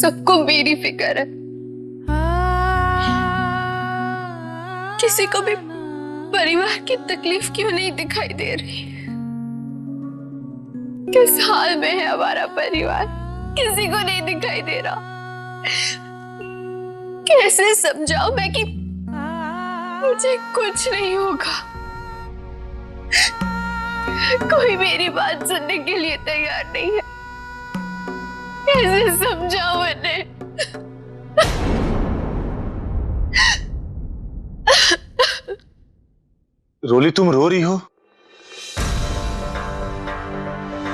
सबको मेरी फिक्र है, किसी को भी परिवार की तकलीफ क्यों नहीं दिखाई दे रही? किस हाल में है हमारा परिवार, किसी को नहीं दिखाई दे रहा। कैसे समझाऊं मैं कि मुझे कुछ नहीं होगा? कोई मेरी बात सुनने के लिए तैयार नहीं है। कैसे समझाऊं इन्हें? रोली, तुम रो रही हो?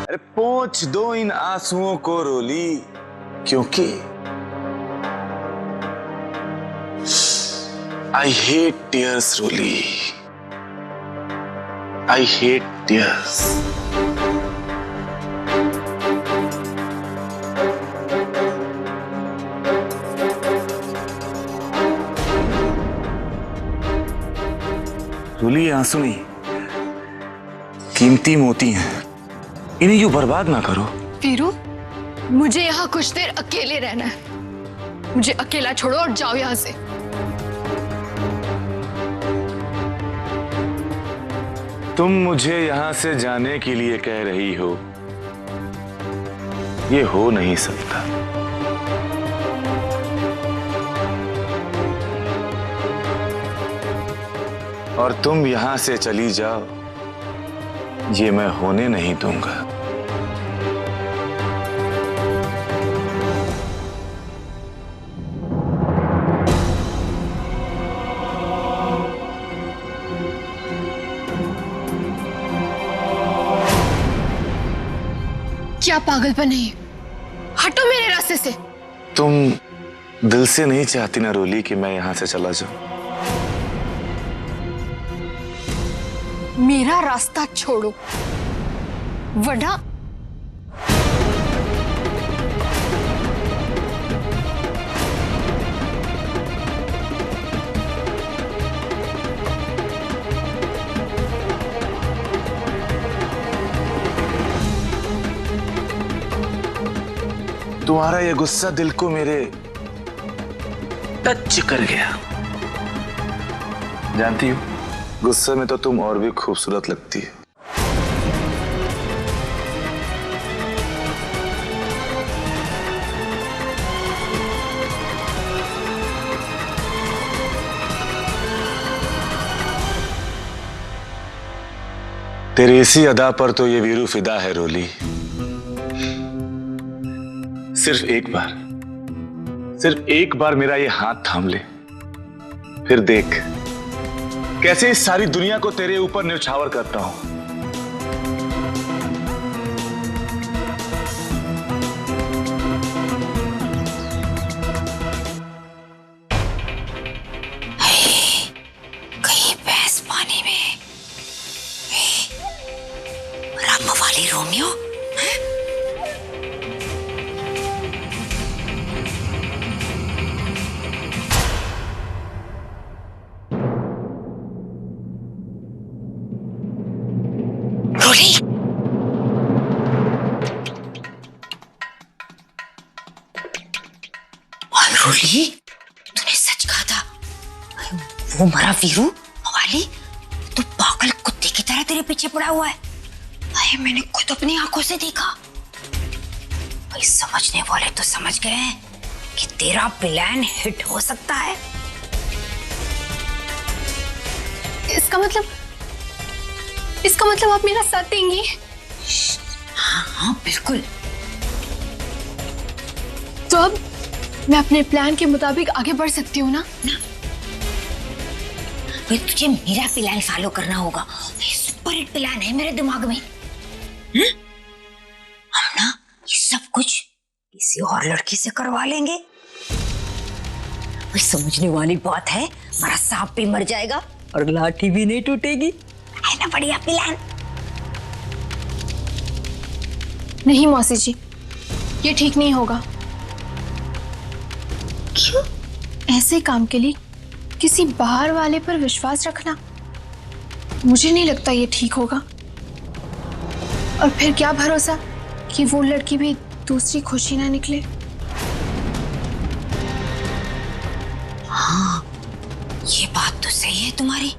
अरे पोंछ दो इन आंसुओं को रोली, क्योंकि I hate tears Roli, I hate tears. Roli, ये आंसू नहीं, कीमती मोती हैं, इन्हें यूं बर्बाद ना करो। वीरू, मुझे यहाँ कुछ देर अकेले रहना है। मुझे अकेला छोड़ो और जाओ यहाँ से। तुम मुझे यहां से जाने के लिए कह रही हो, ये हो नहीं सकता। और तुम यहां से चली जाओ, ये मैं होने नहीं दूंगा। क्या पागलपन है? हटो मेरे रास्ते से। तुम दिल से नहीं चाहती ना रोली कि मैं यहां से चला जाऊं? मेरा रास्ता छोड़ो, वरना तुम्हारा ये गुस्सा दिल को मेरे टच कर गया। जानती हो, गुस्से में तो तुम और भी खूबसूरत लगती है। तेरी इसी अदा पर तो ये वीरू फिदा है रोली। सिर्फ एक बार मेरा ये हाथ थाम ले, फिर देख कैसे इस सारी दुनिया को तेरे ऊपर न्यौछावर करता हूं। कहीं भैंस पानी में, राम वाली रोमियो। रोली, तूने सच कहा था, वो मरा वीरू वाली तो पागल कुत्ते की तरह तेरे पीछे पड़ा हुआ है। अरे मैंने खुद अपनी आंखों से देखा। भाई समझने वाले तो समझ गए हैं कि तेरा प्लान हिट हो सकता है। इसका मतलब आप मेरा साथ देंगी? हाँ हाँ बिल्कुल। तो अब मैं अपने प्लान के मुताबिक आगे बढ़ सकती हूँ ना? तुझे मेरा प्लान फॉलो करना होगा। सुपर हिट प्लान है मेरे दिमाग में। हम ना ये सब कुछ किसी और लड़की से करवा लेंगे। वही समझने वाली बात है, हमारा सांप भी मर जाएगा और लाठी भी नहीं टूटेगी। है ना बढ़िया प्लान? नहीं मौसी जी, ये ठीक नहीं होगा। क्यों? ऐसे काम के लिए किसी बाहर वाले पर विश्वास रखना मुझे नहीं लगता ये ठीक होगा। और फिर क्या भरोसा कि वो लड़की भी दूसरी खुशी ना निकले। ये बात तो सही है तुम्हारी।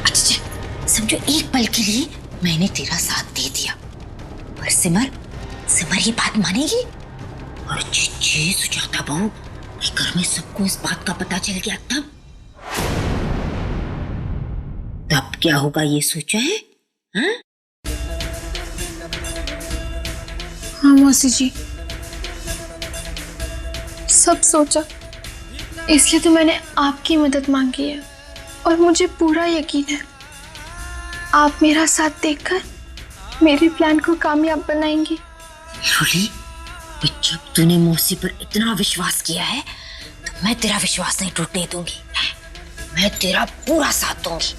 अच्छा समझो एक पल के लिए मैंने तेरा साथ दे दिया, पर सिमर ये बात मानेगी? और जी सुजाता बहू, घर में सबको इस बात का पता चल गया तब क्या होगा ये सोचा है? हाँ? हाँ मौसी जी, सब सोचा, इसलिए तो मैंने आपकी मदद मांगी है और मुझे पूरा यकीन है आप मेरा साथ देकर मेरे प्लान को कामयाब बनाएंगी। रूली, जब तूने मौसी पर इतना विश्वास किया है तो मैं तेरा विश्वास नहीं टूटने दूंगी। मैं तेरा पूरा साथ दूंगी।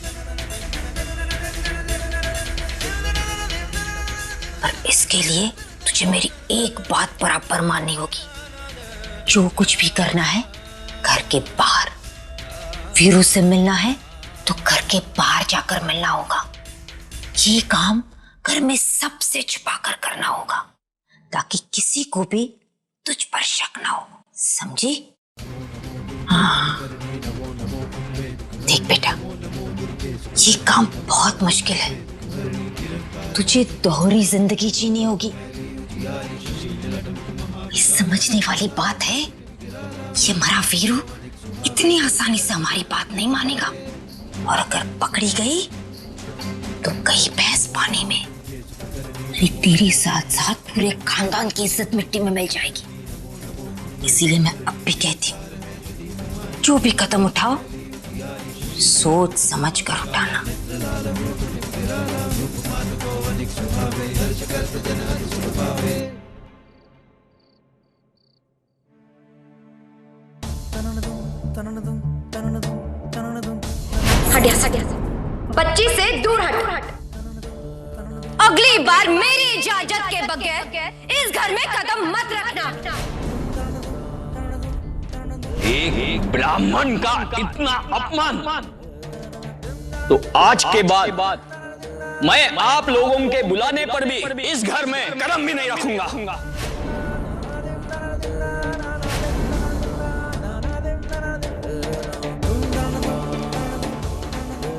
पर इसके लिए तुझे मेरी एक बात बराबर माननी होगी। जो कुछ भी करना है घर के बाहर, वीरू से मिलना है तो घर के बाहर जाकर मिलना होगा। ये काम घर में सबसे छुपाकर करना होगा ताकि किसी को भी तुझ पर शक ना हो, समझी? हाँ देख बेटा, ये काम बहुत मुश्किल है। तुझे दोहरी जिंदगी जीनी होगी। ये समझने वाली बात है, ये हमारा वीरू इतनी आसानी से हमारी बात नहीं मानेगा, और अगर पकड़ी गई तो गई भैंस पानी में। तेरे साथ साथ पूरे खानदान की इज्जत मिट्टी में मिल जाएगी। इसीलिए मैं अब भी कहती हूँ, जो भी कदम उठाओ सोच समझ कर उठाना। हटिया बच्ची से दूर हट। अगली बार मेरी इजाजत के बगैर इस घर में कदम मत रखना। एक ब्राह्मण का इतना अपमान, तो आज के बाद मैं आप लोगों के बुलाने पर भी इस घर में कदम भी नहीं रखूंगा।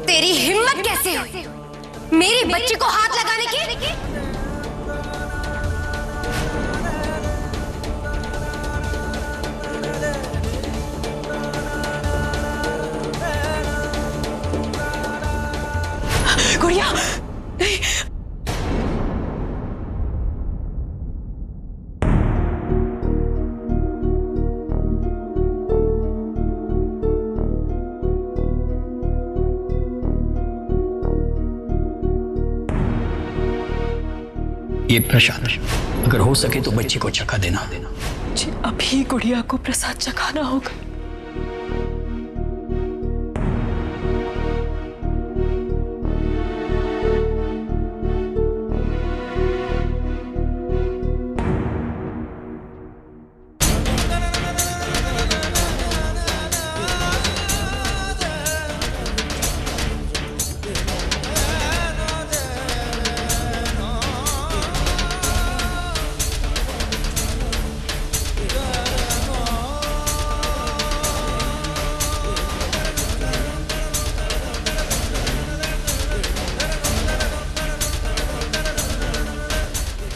तेरी हिम्मत कैसे हुई मेरी बच्ची को हाथ लगाने की? गुड़िया, नहीं। ये प्रसाद, अगर हो सके तो बच्ची को चखा देना। मुझे अभी गुड़िया को प्रसाद चखाना होगा।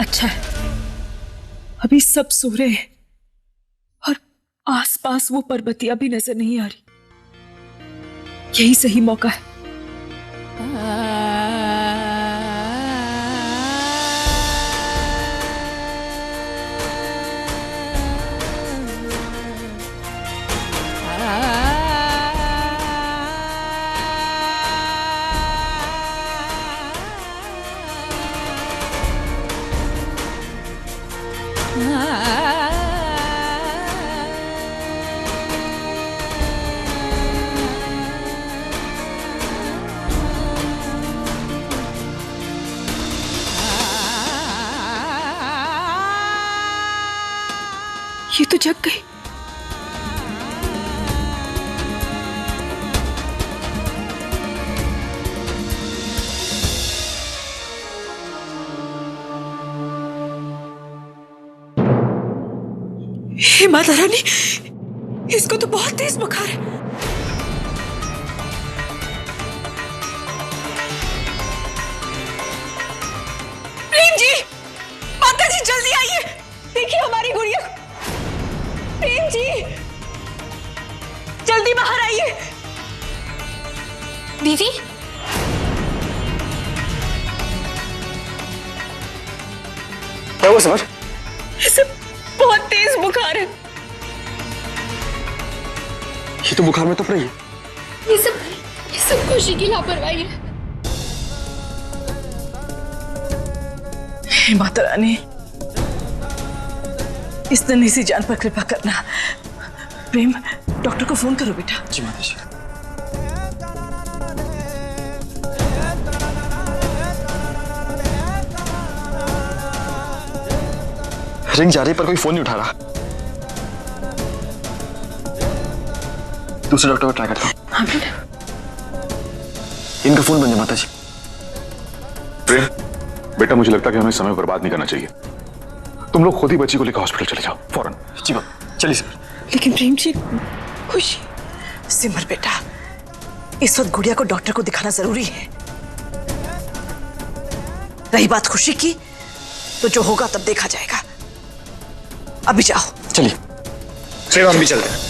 अच्छा है, अभी सब सो रहे हैं और आसपास वो पर्वतियां भी नजर नहीं आ रही। यही सही मौका है। ये तो जग गई। हे माता रानी, इसको तो बहुत तेज बुखार है। देखिए हमारी गुड़िया। प्रेम जी, जल्दी बाहर आइए। बीवी, क्या हुआ समर? इसे बहुत तेज बुखार है। ये तो बुखार में तप रही है। ये सब खुशी की लापरवाही है। हे माता रानी, इस नन्ही सी जान पर कृपा करना। प्रेम, डॉक्टर को फोन करो बेटा। जी माता जी। रिंग जा रही पर कोई फोन नहीं उठा रहा। दूसरे डॉक्टर को ट्राई करता हूँ। हाँ बेटा। इनका फोन बन जाए माता जी। प्रेम, बेटा मुझे लगता है कि हमें समय बर्बाद नहीं करना चाहिए। तुम लोग खुद ही बच्ची को लेकर हॉस्पिटल चले जाओ फौरन। जी बाबा, चलिए सर। लेकिन प्रेम जी, खुशी। सिमर बेटा, इस वक्त गुड़िया को डॉक्टर को दिखाना जरूरी है। रही बात खुशी की, तो जो होगा तब देखा जाएगा। अभी जाओ। चलिए प्रेम, हम भी चलते हैं।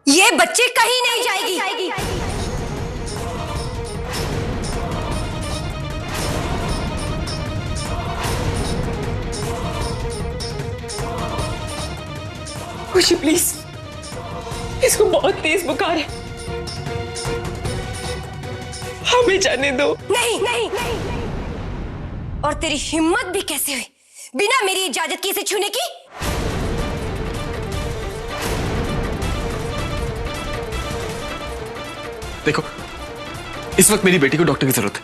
ये बच्चे कहीं नहीं जाएगी। खुशी प्लीज, इसको बहुत तेज बुखार है, हमें जाने दो। नहीं नहीं नहीं। और तेरी हिम्मत भी कैसे हुई बिना मेरी इजाजत की इसे छूने की? देखो, इस वक्त मेरी बेटी को डॉक्टर की जरूरत है।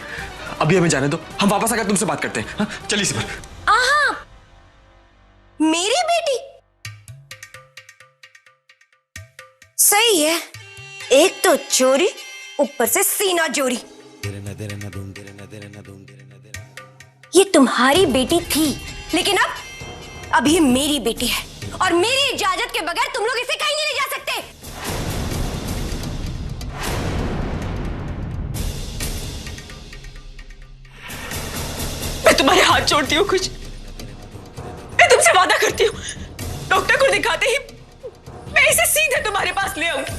अभी हमें जाने दो, हम वापस आकर तुमसे बात करते हैं। हाँ? चलिए सिमर। आहा, मेरी बेटी सही है। एक तो चोरी, ऊपर से सीना जोरी। ये तुम्हारी बेटी थी, लेकिन अब ये मेरी बेटी है और मेरी इजाजत के बगैर तुम लोग इसे कहीं नहीं ले जा सकते। मैं तुम्हारे हाथ जोड़ती हूँ खुश। मैं तुमसे वादा करती हूँ, डॉक्टर को दिखाते ही मैं इसे सीधे तुम्हारे पास ले आऊंगी।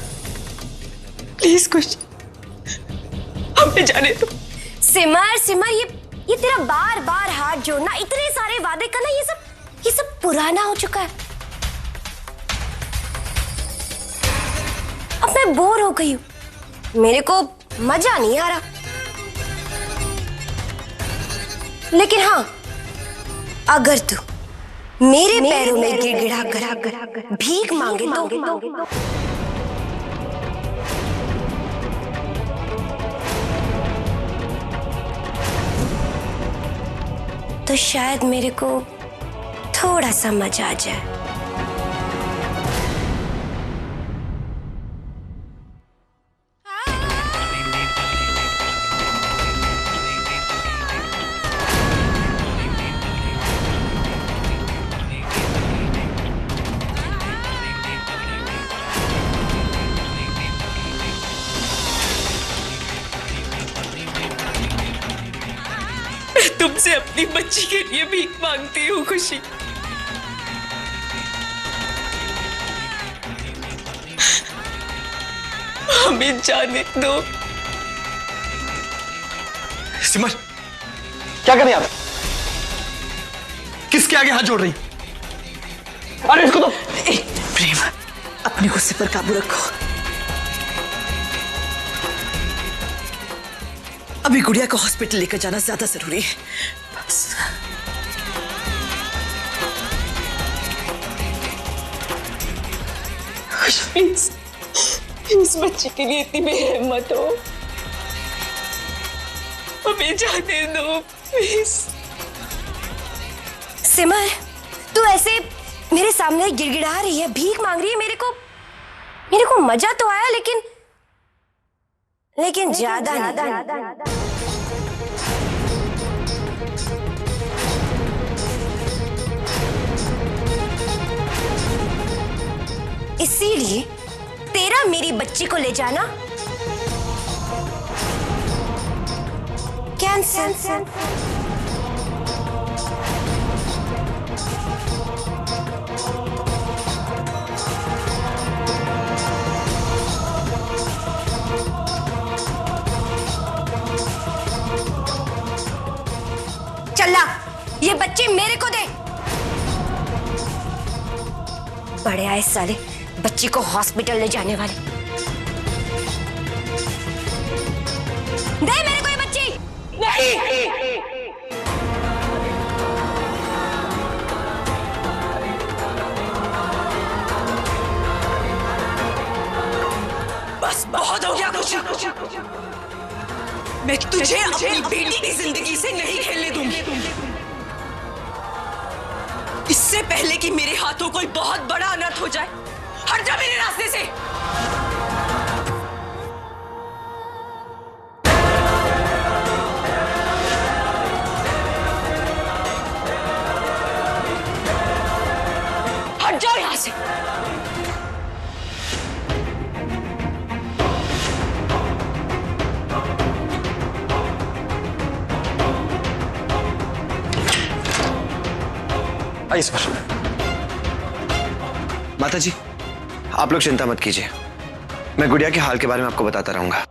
प्लीज खुश, हमें जाने दो। सिमर सिमर, ये तेरा बार बार हाथ जोड़ना, इतने सारे वादे करना, ये सब पुराना हो चुका है। अब मैं बोर हो गई हूं, मेरे को मजा नहीं आ रहा। लेकिन हाँ, अगर तू मेरे पैरों में गिड़गिड़ा कर भीख मांगे तो शायद मेरे को थोड़ा सा मजा आ जाए। तुमसे अपनी बच्ची के लिए भीख मांगती हूँ खुशी। हमें जाने दो। सिमर, क्या कर रही आप? किसके आगे हाथ जोड़ रही? अरे इसको तो। प्रेम, अपने गुस्से पर काबू रखो। अभी गुड़िया को हॉस्पिटल लेकर जाना ज्यादा जरूरी है। बस प्लीज इस बच्चे के लिए इतनी बेहिम्मत हो, हमें जाने दो प्लीज। सिमा, तू ऐसे मेरे सामने गिड़गिड़ा रही है, भीख मांग रही है। मेरे को मजा तो आया, लेकिन ज्यादा नहीं। इसीलिए तेरा मेरी बच्ची को ले जाना कैंसल। चला, ये बच्चे मेरे को दे। बड़े आए साले, बच्ची को हॉस्पिटल ले जाने वाले। दे मेरे को ये बच्ची। नहीं। बस बहुत हो गया कुछ। मैं तुझे अपनी बेटी की जिंदगी से नहीं खेलने दूंगी। इससे पहले कि मेरे हाथों कोई बहुत बड़ा अनर्थ हो जाए, हट जा मेरे रास्ते से। हट जाओ यहां से। इस पर माता जी, आप लोग चिंता मत कीजिए, मैं गुड़िया के हाल के बारे में आपको बताता रहूंगा।